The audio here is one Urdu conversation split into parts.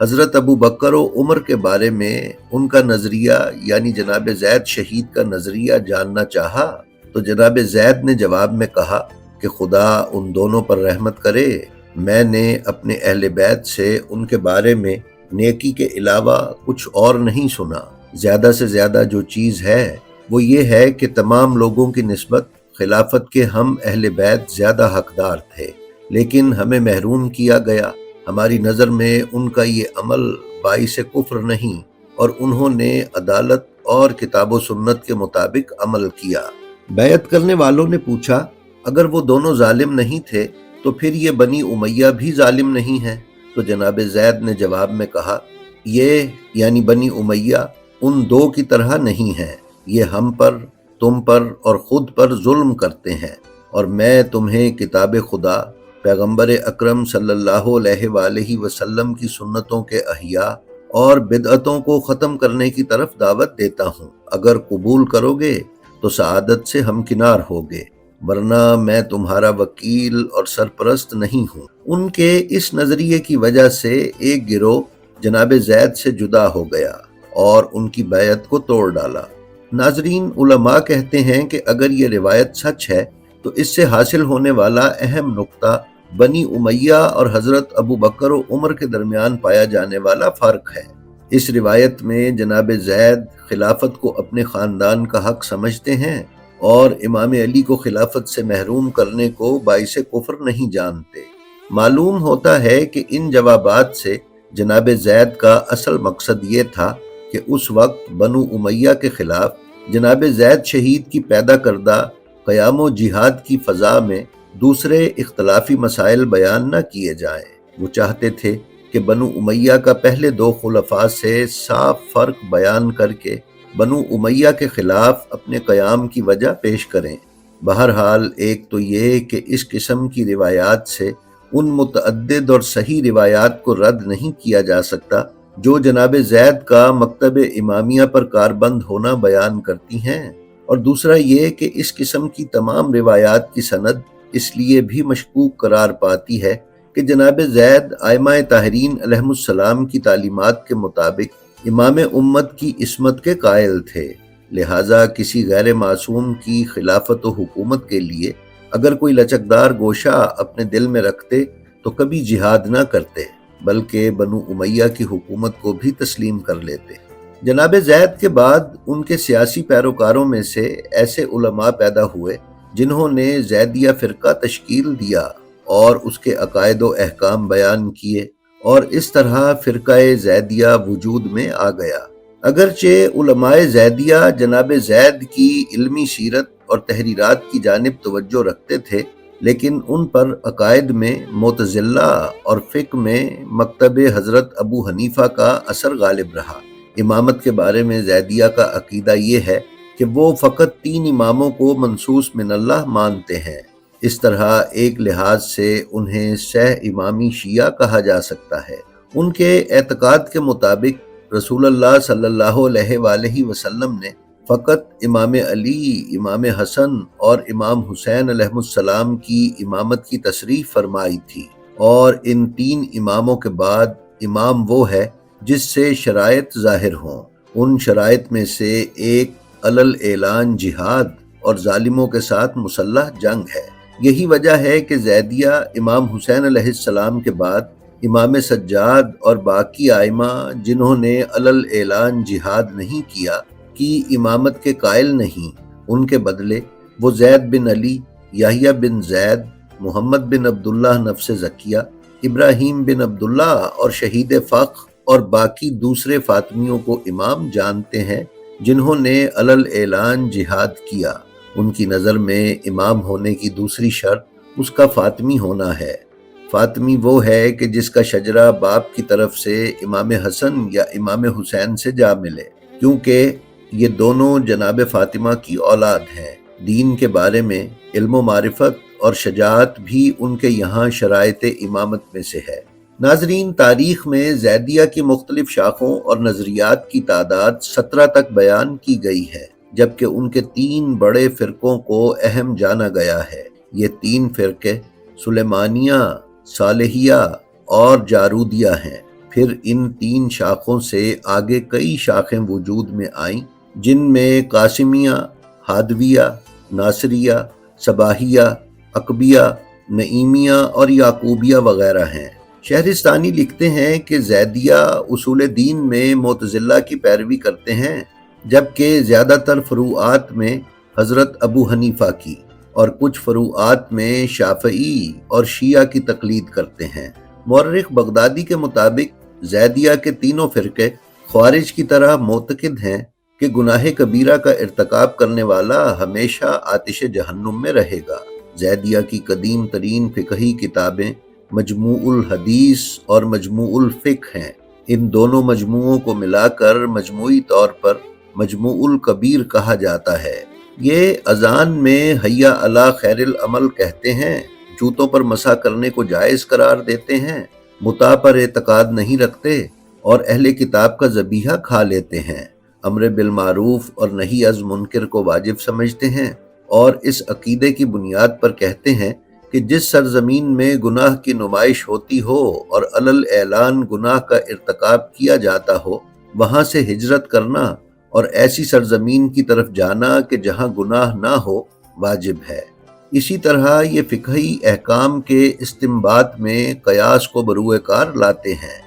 حضرت ابو بکر و عمر کے بارے میں ان کا نظریہ یعنی جناب زید شہید کا نظریہ جاننا چاہا تو جناب زید نے جواب میں کہا کہ خدا ان دونوں پر رحمت کرے، میں نے اپنے اہل بیت سے ان کے بارے میں نیکی کے علاوہ کچھ اور نہیں سنا۔ زیادہ سے زیادہ جو چیز ہے وہ یہ ہے کہ تمام لوگوں کی نسبت خلافت کے ہم اہل بیت زیادہ حقدار تھے، لیکن ہمیں محروم کیا گیا۔ ہماری نظر میں ان کا یہ عمل باعث کفر نہیں، اور انہوں نے عدالت اور کتاب و سنت کے مطابق عمل کیا۔ بیعت کرنے والوں نے پوچھا اگر وہ دونوں ظالم نہیں تھے تو پھر یہ بنی امیہ بھی ظالم نہیں ہے؟ تو جناب زید نے جواب میں کہا یہ یعنی بنی امیہ ان دو کی طرح نہیں ہے، یہ ہم پر، تم پر اور خود پر ظلم کرتے ہیں، اور میں تمہیں کتاب خدا، پیغمبر اکرم صلی اللہ علیہ وآلہ وسلم کی سنتوں کے احیاء اور بدعتوں کو ختم کرنے کی طرف دعوت دیتا ہوں۔ اگر قبول کرو گے تو سعادت سے ہمکنار ہوگے، ورنہ میں تمہارا وکیل اور سرپرست نہیں ہوں۔ ان کے اس نظریے کی وجہ سے ایک گروہ جناب زید سے جدا ہو گیا اور ان کی بیعت کو توڑ ڈالا۔ ناظرین، علماء کہتے ہیں کہ اگر یہ روایت سچ ہے تو اس سے حاصل ہونے والا اہم نقطہ بنی امیہ اور حضرت ابو بکر و عمر کے درمیان پایا جانے والا فرق ہے۔ اس روایت میں جناب زید خلافت کو اپنے خاندان کا حق سمجھتے ہیں اور امام علی کو خلافت سے محروم کرنے کو باعث کفر نہیں جانتے۔ معلوم ہوتا ہے کہ ان جوابات سے جناب زید کا اصل مقصد یہ تھا کہ اس وقت بنو امیہ کے خلاف جناب زید شہید کی پیدا کردہ قیام و جہاد کی فضا میں دوسرے اختلافی مسائل بیان نہ کیے جائیں۔ وہ چاہتے تھے کہ بنو امیہ کا پہلے دو خلفاء سے صاف فرق بیان کر کے بنو امیہ کے خلاف اپنے قیام کی وجہ پیش کریں۔ بہرحال ایک تو یہ کہ اس قسم کی روایات سے ان متعدد اور صحیح روایات کو رد نہیں کیا جا سکتا جو جناب زید کا مکتب امامیہ پر کاربند ہونا بیان کرتی ہیں، اور دوسرا یہ کہ اس قسم کی تمام روایات کی سند اس لیے بھی مشکوک قرار پاتی ہے کہ جناب زید ائمہ طاہرین علیہم السلام کی تعلیمات کے مطابق امام امت کی عصمت کے قائل تھے، لہٰذا کسی غیر معصوم کی خلافت و حکومت کے لیے اگر کوئی لچکدار گوشہ اپنے دل میں رکھتے تو کبھی جہاد نہ کرتے، بلکہ بنو امیہ کی حکومت کو بھی تسلیم کر لیتے۔ جناب زید کے بعد ان کے سیاسی پیروکاروں میں سے ایسے علماء پیدا ہوئے جنہوں نے زیدیہ فرقہ تشکیل دیا اور اس کے عقائد و احکام بیان کیے، اور اس طرح فرقہ زیدیہ وجود میں آ گیا۔ اگرچہ علماء زیدیہ جناب زید کی علمی سیرت اور تحریرات کی جانب توجہ رکھتے تھے، لیکن ان پر عقائد میں معتزلہ اور فقہ میں مکتب حضرت ابو حنیفہ کا اثر غالب رہا۔ امامت کے بارے میں زیدیہ کا عقیدہ یہ ہے کہ وہ فقط 3 اماموں کو منصوص من اللہ مانتے ہیں۔ اس طرح ایک لحاظ سے انہیں سہ امامی شیعہ کہا جا سکتا ہے۔ ان کے اعتقاد کے مطابق رسول اللہ صلی اللہ علیہ وآلہ وسلم نے فقط امام علی، امام حسن اور امام حسین علیہ السلام کی امامت کی تصریح فرمائی تھی، اور ان 3 اماموں کے بعد امام وہ ہے جس سے شرائط ظاہر ہوں۔ ان شرائط میں سے ایک علل اعلان جہاد اور ظالموں کے ساتھ مسلح جنگ ہے۔ یہی وجہ ہے کہ زیدیہ امام حسین علیہ السلام کے بعد امام سجاد اور باقی ائمہ جنہوں نے علل اعلان جہاد نہیں کیا کی امامت کے قائل نہیں۔ ان کے بدلے وہ زید بن علی، یحییٰ بن زید، محمد بن عبداللہ نفس زکیہ، ابراہیم بن عبداللہ اور شہید فخر اور باقی دوسرے فاطمیوں کو امام جانتے ہیں جنہوں نے علل اعلان جہاد کیا۔ ان کی نظر میں امام ہونے کی دوسری شرط اس کا فاطمی ہونا ہے۔ فاطمی وہ ہے کہ جس کا شجرہ باپ کی طرف سے امام حسن یا امام حسین سے جا ملے، کیونکہ یہ دونوں جناب فاطمہ کی اولاد ہیں۔ دین کے بارے میں علم و معرفت اور شجاعت بھی ان کے یہاں شرائط امامت میں سے ہے۔ ناظرین، تاریخ میں زیدیہ کی مختلف شاخوں اور نظریات کی تعداد 17 تک بیان کی گئی ہے، جبکہ ان کے 3 بڑے فرقوں کو اہم جانا گیا ہے۔ یہ 3 فرقے سلیمانیہ، صالحیہ اور جارودیہ ہیں۔ پھر ان 3 شاخوں سے آگے کئی شاخیں وجود میں آئیں، جن میں قاسمیہ، ہادویہ، ناصریہ، صباحیہ، عقبیہ، نعیمیہ اور یعقوبیہ وغیرہ ہیں۔ شہرستانی لکھتے ہیں کہ زیدیہ اصول دین میں معتزلہ کی پیروی کرتے ہیں، جبکہ زیادہ تر فروعات میں حضرت ابو حنیفہ کی، اور کچھ فروعات میں شافعی اور شیعہ کی تقلید کرتے ہیں۔ مورخ بغدادی کے مطابق زیدیہ کے تینوں فرقے خوارج کی طرح معتقد ہیں کہ گناہ کبیرہ کا ارتکاب کرنے والا ہمیشہ آتش جہنم میں رہے گا۔ زیدیہ کی قدیم ترین فقہی کتابیں مجموع الحدیث اور مجموع الفقہ ہیں۔ ان دونوں مجموعوں کو ملا کر مجموعی طور پر مجموع الکبیر کہا جاتا ہے۔ یہ اذان میں حیا علی خیر العمل کہتے ہیں، جوتوں پر مسح کرنے کو جائز قرار دیتے ہیں، متاع پر اعتقاد نہیں رکھتے اور اہل کتاب کا ذبیحہ کھا لیتے ہیں، امر بالمعروف اور نہی از منکر کو واجب سمجھتے ہیں، اور اس عقیدے کی بنیاد پر کہتے ہیں کہ جس سرزمین میں گناہ کی نمائش ہوتی ہو اور علل اعلان گناہ کا ارتکاب کیا جاتا ہو، وہاں سے ہجرت کرنا اور ایسی سرزمین کی طرف جانا کہ جہاں گناہ نہ ہو واجب ہے۔ اسی طرح یہ فقہی احکام کے استنباط میں قیاس کو بروئے کار لاتے ہیں۔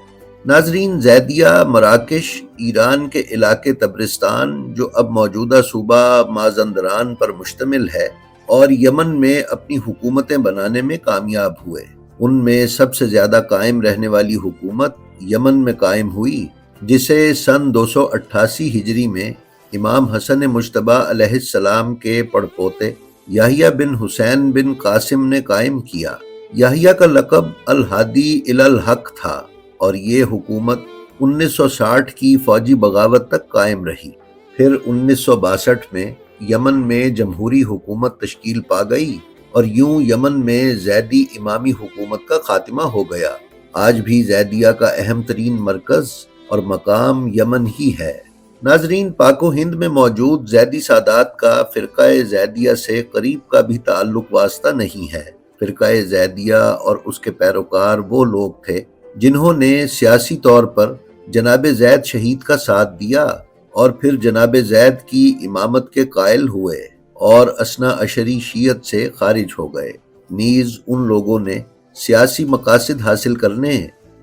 ناظرین، زیدیہ مراکش ایران کے علاقے تبرستان، جو اب موجودہ صوبہ مازندران پر مشتمل ہے، اور یمن میں اپنی حکومتیں بنانے میں کامیاب ہوئے۔ ان میں سب سے زیادہ قائم رہنے والی حکومت یمن میں قائم ہوئی، جسے سن 288 ہجری میں امام حسن مجتبی علیہ السلام کے پڑپوتے یحییٰ بن حسین بن قاسم نے قائم کیا۔ یحییٰ کا لقب الہادی الی الحق تھا، اور یہ حکومت 1960 کی فوجی بغاوت تک قائم رہی۔ پھر 1962 میں یمن میں جمہوری حکومت تشکیل پا گئی، اور یوں یمن میں زیدی امامی حکومت کا خاتمہ ہو گیا۔ آج بھی زیدیہ کا اہم ترین مرکز اور مقام یمن ہی ہے۔ ناظرین، پاک و ہند میں موجود زیدی سادات کا فرقہ زیدیہ سے قریب کا بھی تعلق واسطہ نہیں ہے۔ فرقہ زیدیہ اور اس کے پیروکار وہ لوگ تھے جنہوں نے سیاسی طور پر جناب زید شہید کا ساتھ دیا، اور پھر جناب زید کی امامت کے قائل ہوئے اور اثنا عشری شیعت سے خارج ہو گئے۔ نیز ان لوگوں نے سیاسی مقاصد حاصل کرنے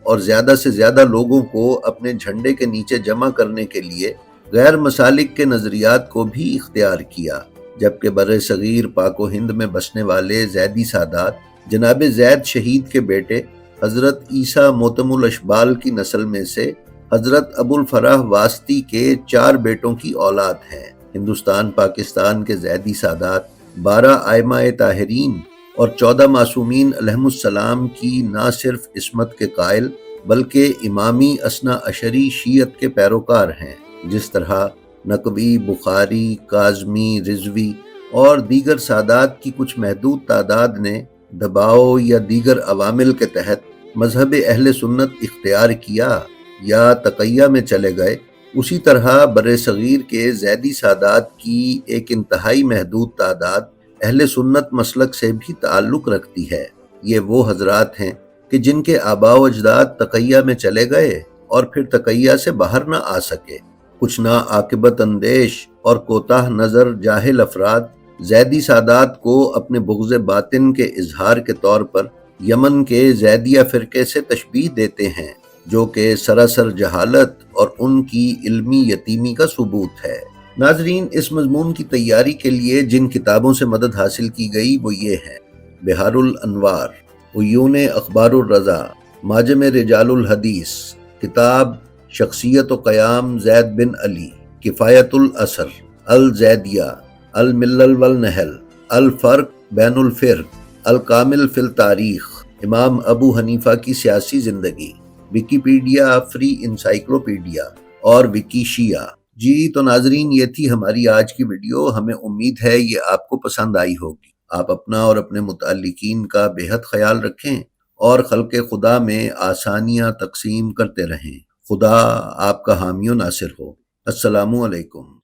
اور زیادہ سے زیادہ لوگوں کو اپنے جھنڈے کے نیچے جمع کرنے کے لیے غیر مسالک کے نظریات کو بھی اختیار کیا، جبکہ بر صغیر پاک و ہند میں بسنے والے زیدی سادات جناب زید شہید کے بیٹے حضرت عیسیٰ موتم الاشبال کی نسل میں سے حضرت ابو الفرح واسطی کے 4 بیٹوں کی اولاد ہیں۔ ہندوستان پاکستان کے زیدی سادات 12 ائمہ طاہرین اور 14 معصومین علیہم السلام کی نہ صرف عصمت کے قائل بلکہ امامی اثنا عشری شیعت کے پیروکار ہیں۔ جس طرح نقوی، بخاری، کاظمی، رضوی اور دیگر سادات کی کچھ محدود تعداد نے دباؤ یا دیگر عوامل کے تحت مذہب اہل سنت اختیار کیا یا تقیہ میں چلے گئے، اسی طرح بر صغیر کے زیدی سادات کی ایک انتہائی محدود تعداد اہل سنت مسلک سے بھی تعلق رکھتی ہے۔ یہ وہ حضرات ہیں کہ جن کے آباء و اجداد تقیہ میں چلے گئے اور پھر تقیہ سے باہر نہ آ سکے۔ کچھ نا عاقبت اندیش اور کوتاہ نظر جاہل افراد زیدی سادات کو اپنے بغض باطن کے اظہار کے طور پر یمن کے زیدیہ فرقے سے تشبیہ دیتے ہیں، جو کہ سراسر جہالت اور ان کی علمی یتیمی کا ثبوت ہے۔ ناظرین، اس مضمون کی تیاری کے لیے جن کتابوں سے مدد حاصل کی گئی وہ یہ ہیں: بحار الانوار، عیون اخبار الرضا، ماجم رجال الحدیث، کتاب شخصیت و قیام زید بن علی، کفایت الاثر، الزیدیہ، الملل والنحل، الفرق بین الفرق، الکامل فی التاریخ، امام ابو حنیفہ کی سیاسی زندگی، ویکیپیڈیا فری انسائکلوپیڈیا اور وکی شیعہ۔ جی تو ناظرین، یہ تھی ہماری آج کی ویڈیو۔ ہمیں امید ہے یہ آپ کو پسند آئی ہوگی۔ آپ اپنا اور اپنے متعلقین کا بے حد خیال رکھیں اور خلق خدا میں آسانیاں تقسیم کرتے رہیں۔ خدا آپ کا حامی و ناصر ہو۔ السلام علیکم۔